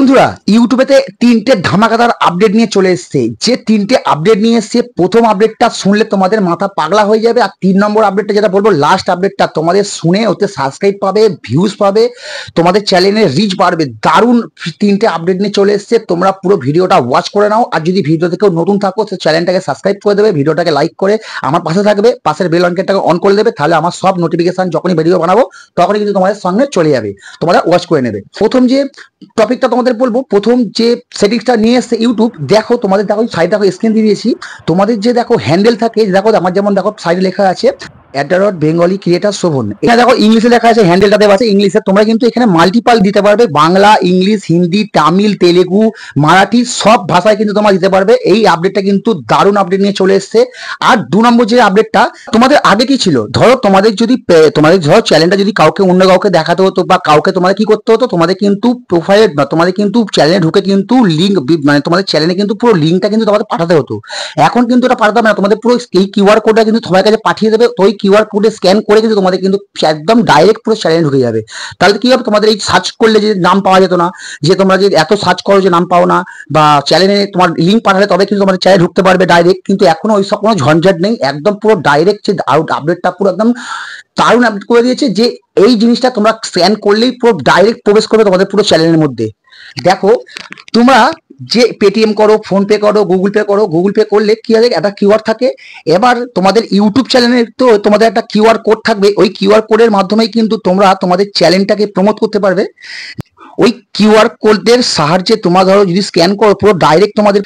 বন্ধুরা ইউটিউবেতে তিনটে ধামাকাদার আপডেট নিয়ে চলে এসেছে। যে তিনটে আপডেট নিয়ে এসেছে, প্রথম আপডেটটা শুনলে তোমাদের মাথা পাগলা হয়ে যাবে, আর 3 নম্বর আপডেটটা যেটা বলবো, লাস্ট আপডেটটা তোমাদের শুনে ওতে সাবস্ক্রাইব পাবে, ভিউজ পাবে, তোমাদের চ্যানেলের রিচ বাড়বে। দারুণ তিনটে আপডেট নিয়ে চলে এসেছে, তোমরা পুরো ভিডিওটা ওয়াচ করে নাও। আর যদি ভিডিও থেকেও নতুন থাকো তো চ্যানেলটাকে সাবস্ক্রাইব করে দেবে, ভিডিওটাকে লাইক করে আমার পাশে থাকবে, পাশের বেল আইকনটাকে অন করে দেবে, তাহলে আমার সব নোটিফিকেশন যখনই ভিডিও বানাবো তখনই কিন্তু তোমাদের সঙ্গে চলে যাবে, তোমরা ওয়াচ করে নেবে। প্রথম যে টপিকটা তোমাদের বলবো, প্রথম যে সেটিংসটা নিয়ে এসছে ইউটিউব, দেখো তোমাদের দেখো সাইড দেখো স্ক্রিন দিয়ে দিয়েছি, তোমাদের যে দেখো হ্যান্ডেল থাকে, দেখো আমার যেমন দেখো সাইডে লেখা আছে @bengali creator শোভন, এখানে দেখো ইংলিশে লেখা আছে, হ্যান্ডেলটা দেওয়া আছে ইংলিশে। তোমরা কিন্তু এখানে মাল্টিপাল দিতে পারবে, বাংলা, ইংলিশ, হিন্দি, তামিল, তেলেগু, মারাঠি সব ভাষায় কিন্তু তোমরা দিতে পারবে। এই আপডেটটা কিন্তু দারুণ আপডেট নিয়ে চলে এসছে। আর 2 নম্বর যে আপডেটটা, তোমাদের আগে কি ছিল, ধরো তোমাদের যদি তোমাদের ধরো চ্যানেলটা যদি কাউকে অন্য কাউকে দেখাতে হতো বা কাউকে তোমাদের কি করতে হতো, তোমাদের কিন্তু প্রোফাইলে তোমাদের কিন্তু চ্যানেলে ঢুকে কিন্তু লিঙ্ক, মানে তোমাদের চ্যানেলে কিন্তু পুরো লিঙ্কটা কিন্তু তোমাদের পাঠাতে হতো। এখন কিন্তু এটা পাঠাতে হবে না, তোমাদের পুরো এই কিউআর কোডটা কিন্তু সবার কাছে পাঠিয়ে দেবে। তো ওই কিউআর কোডে স্ক্যান করে কিন্তু তোমাদের কিন্তু একদম ডাইরেক্ট পুরো চ্যানেলে ঢুকে যাবে। তাহলে কি হবে, তোমাদের এই সার্চ করলে যে নাম পাওয়া যেত না, যে তোমরা যে এত সার্চ করো যে নাম পাও না, বা চ্যানেলে তোমার লিঙ্ক পাঠালে তবে কিন্তু তোমাদের চ্যানেলে ঢুকতে পারবে ডাইরেক্ট, কিন্তু এখনো ওই সব কোনো ঝঞ্ঝাট নেই, একদম পুরো ডাইরেক্ট যে আপডেটটা পুরো একদম দারুণ আপডেট করে দিয়েছে, যে এই জিনিসটা তোমরা স্ক্যান করলেই পুরো ডাইরেক্ট প্রবেশ করবে তোমাদের পুরো চ্যানেলের মধ্যে। দেখো তোমরা যে পেটিএম করো, ফোন পে করো, গুগল পে করো, গুগল পে করলে কি হবে, একটা কিউআর থাকে। এবার তোমাদের ইউটিউব চ্যানেলের তো তোমাদের একটা কিউআর কোড থাকবে, ওই কিউআর কোডের মাধ্যমেই কিন্তু তোমরা তোমাদের চ্যানেলটাকে প্রমোট করতে পারবে। ওই কিউআর কোডের সাহায্যে তোমরা ধরো যদি স্ক্যান করো, পুরো ডাইরেক্ট তোমাদের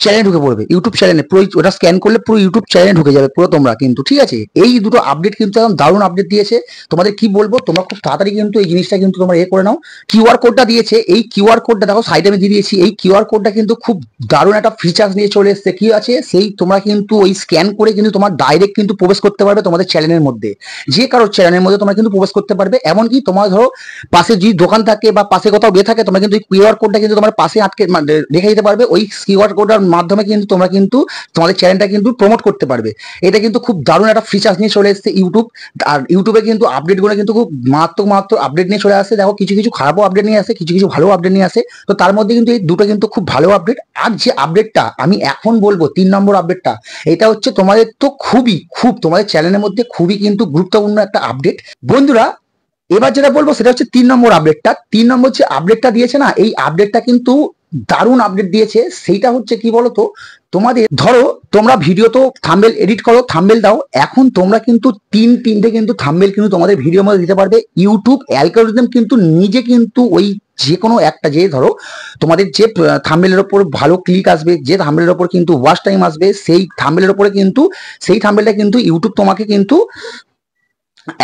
চ্যানেলে ঢুকে পড়বে, ইউটিউব চ্যানেলে পুরো ওটা স্ক্যান করলে পুরো ইউটিউব চ্যানেলে ঢুকে যাবে পুরো তোমরা কিন্তু। ঠিক আছে, এই দুটো আপডেট কিন্তু একদম দারুণ আপডেট দিয়েছে। তোমাদের কি বলবো, তোমরা খুব তাড়াতাড়ি কিন্তু এই জিনিসটা কিন্তু তোমরা করে নাও। কিউআর কোডটা দিয়েছে, এই কিউআর কোডটা দেখো সাইডে আমি দিয়ে দিয়েছি, এই কিউআর কোডটা কিন্তু খুব দারুণ একটা ফিচার্স নিয়ে চলে এসছে। কি আছে, সেই তোমরা কিন্তু ওই স্ক্যান করে কিন্তু তোমার ডাইরেক্ট কিন্তু প্রবেশ করতে পারবে তোমাদের চ্যানেলের মধ্যে, যে কারোর চ্যানেলের মধ্যে তোমরা কিন্তু প্রবেশ করতে পারবে। এমনকি তোমার ধরো পাশে যদি দোকান থাকে বা পাশে কোথাও গিয়ে থাকে, তোমরা কিন্তু কিউআর কোডটা কিন্তু তোমার পাশে আটকে রেখে দিতে পারবে। ওই কিউআর কোডের মাধ্যমে কিন্তু তোমরা কিন্তু তোমাদের চ্যানেলটা কিন্তু প্রমোট করতে পারবে। এটা কিন্তু খুব দারুণ একটা ফিচার্স নিয়ে চলে এসেছে ইউটিউব। আর ইউটিউবে কিন্তু আপডেটগুলো কিন্তু খুব মারাত্মক আপডেট নিয়ে চলে আসে। দেখো কিছু কিছু খারাপও আপডেট নিয়ে আসে, কিছু কিছু ভালো আপডেট নিয়ে আসে। তো তার মধ্যে কিন্তু এই দুটো কিন্তু খুব ভালো আপডেট। আর যে আপডেটটা আমি এখন বলবো, 3 নম্বর আপডেটটা, এটা হচ্ছে তোমাদের তো খুব তোমাদের চ্যানেলের মধ্যে খুবই কিন্তু গুরুত্বপূর্ণ একটা আপডেট বন্ধুরা। এবার যেটা বলবো সেটা হচ্ছে 3 নম্বর আপডেটটা। 3 নম্বর যে আপডেটটা দিয়েছে না, এই আপডেটটা কিন্তু দারুণ আপডেট দিয়েছে। সেইটা হচ্ছে কি বলতো, তোমাদের ধরো তোমরা ভিডিও তো থাম্বনেল এডিট করো, থাম্বনেল দাও, এখন তোমরা কিন্তু তিনটে কিন্তু থাম্বনেল কিন্তু তোমাদের ভিডিওর মধ্যে দিতে পারবে। ইউটিউব অ্যালগরিদম কিন্তু নিজে কিন্তু ওই যে কোনো একটা, যে ধরো তোমাদের যে থাম্বনেলের ওপর ভালো ক্লিক আসবে, যে থাম্বনেলের ওপর কিন্তু ওয়াচ টাইম আসবে, সেই থাম্বনেলের ওপরে কিন্তু সেই থাম্বনেলটা কিন্তু ইউটিউব তোমাকে কিন্তু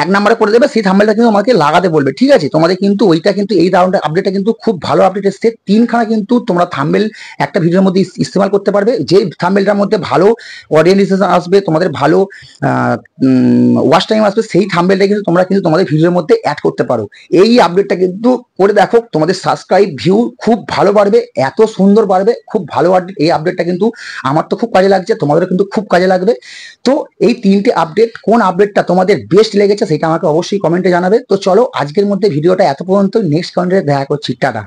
1 নম্বরে করে দেবে, সেই থাম্বনেলটা কিন্তু আমাকে লাগাতে বলবে। ঠিক আছে, তোমাদের কিন্তু ওইটা কিন্তু এই রাউন্ডের আপডেটটা কিন্তু খুব ভালো আপডেট এসছে। 3খানা কিন্তু তোমরা থাম্বনেল একটা ভিডিওর মধ্যে ইস্তেমাল করতে পারবে, যে থাম্বনেলটার মধ্যে ভালো অডিয়েন্স আসবে, তোমাদের ভালো ওয়াচ টাইম আসবে, সেই থাম্বনেলটা কিন্তু তোমরা কিন্তু তোমাদের ভিডিওর মধ্যে অ্যাড করতে পারো। এই আপডেটটা কিন্তু করে দেখো, তোমাদের সাবস্ক্রাইব ভিউ খুব ভালো বাড়বে, এত সুন্দর বাড়বে, খুব ভালো আপডেট। এই আপডেটটা কিন্তু আমার তো খুব কাজে লাগছে, তোমাদেরও কিন্তু খুব কাজে লাগবে। তো এই 3টে আপডেট, কোন আপডেটটা তোমাদের বেস্ট লেগেছে সেটা আমাকে অবশ্যই কমেন্টে জানাবে। তো চলো আজকের মধ্যে ভিডিওটা এত পর্যন্ত, নেক্সট কন্টেন্টে দেখা করছি, টাটা।